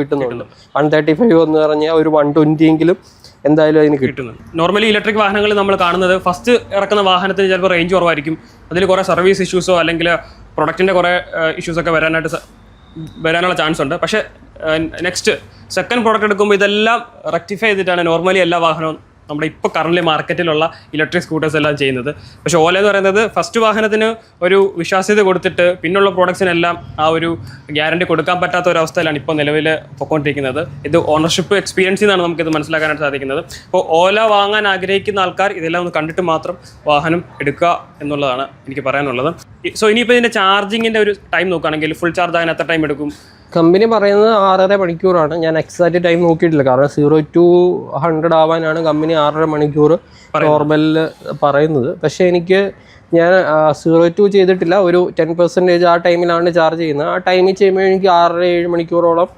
കിട്ടുന്നുണ്ട്. 135 എന്ന് പറഞ്ഞാൽ ഒരു 120 എങ്കിലും എന്തായാലും അതിന് കിട്ടുന്നുണ്ട്. നോർമലി ഇലക്ട്രിക് വാഹനങ്ങൾ നമ്മൾ കാണുന്നത് ഫസ്റ്റ് ഇറക്കുന്ന വാഹനത്തിന് ചിലപ്പോൾ റേഞ്ച് കുറവായിരിക്കും, അതിൽ കുറേ സർവീസ് ഇഷ്യൂസോ അല്ലെങ്കിൽ പ്രൊഡക്റ്റിൻ്റെ കുറേ ഇഷ്യൂസൊക്കെ വരാനുള്ള ചാൻസ് ഉണ്ട്. പക്ഷേ നെക്സ്റ്റ് സെക്കൻഡ് പ്രോഡക്റ്റ് എടുക്കുമ്പോൾ ഇതെല്ലാം റെക്ടിഫൈ ചെയ്തിട്ടാണ് നോർമലി എല്ലാ വാഹനവും നമ്മുടെ ഇപ്പോൾ കറൻറ്റ്ലി മാർക്കറ്റിലുള്ള ഇലക്ട്രിക് സ്കൂട്ടേഴ്സ് എല്ലാം ചെയ്യുന്നത്. പക്ഷേ ഓല എന്ന് പറയുന്നത് ഫസ്റ്റ് വാഹനത്തിന് ഒരു വിശ്വാസ്യത കൊടുത്തിട്ട് പിന്നുള്ള പ്രോഡക്ട്സിനെല്ലാം ആ ഒരു ഗ്യാരണ്ടി കൊടുക്കാൻ പറ്റാത്ത ഒരു അവസ്ഥയിലാണ് ഇപ്പോൾ നിലവിൽ പൊയ്ക്കൊണ്ടിരിക്കുന്നത്. ഇത് ഓണർഷിപ്പ് എക്സ്പീരിയൻസിൽ നിന്നാണ് നമുക്കിത് മനസ്സിലാക്കാനായിട്ട് സാധിക്കുന്നത്. അപ്പോൾ ഓല വാങ്ങാൻ ആഗ്രഹിക്കുന്ന ആൾക്കാർ ഇതെല്ലാം ഒന്ന് കണ്ടിട്ട് മാത്രം വാഹനം എടുക്കുക എന്നുള്ളതാണ് എനിക്ക് പറയാനുള്ളത്. സോ ഇനിയിപ്പോൾ ഇതിൻ്റെ ചാർജിങ്ങിൻ്റെ ഒരു ടൈം നോക്കുകയാണെങ്കിൽ ഫുൾ ചാർജ് ആകാൻ എത്ര ടൈം എടുക്കും? കമ്പനി പറയുന്നത് 6.5 മണിക്കൂറാണ്. ഞാൻ എക്സാക്റ്റ് ടൈം നോക്കിയിട്ടില്ല, കാരണം 0 to 100 ആവാനാണ് കമ്പനി 6.5 മണിക്കൂർ നോർമലിൽ പറയുന്നത്. പക്ഷേ ഞാൻ 0 to ചെയ്തിട്ടില്ല, ഒരു 10% ആ ടൈമിലാണ് ചാർജ് ചെയ്യുന്നത്. ആ ടൈമിൽ ചെയ്യുമ്പോൾ എനിക്ക് 6.5-7 മണിക്കൂറോളം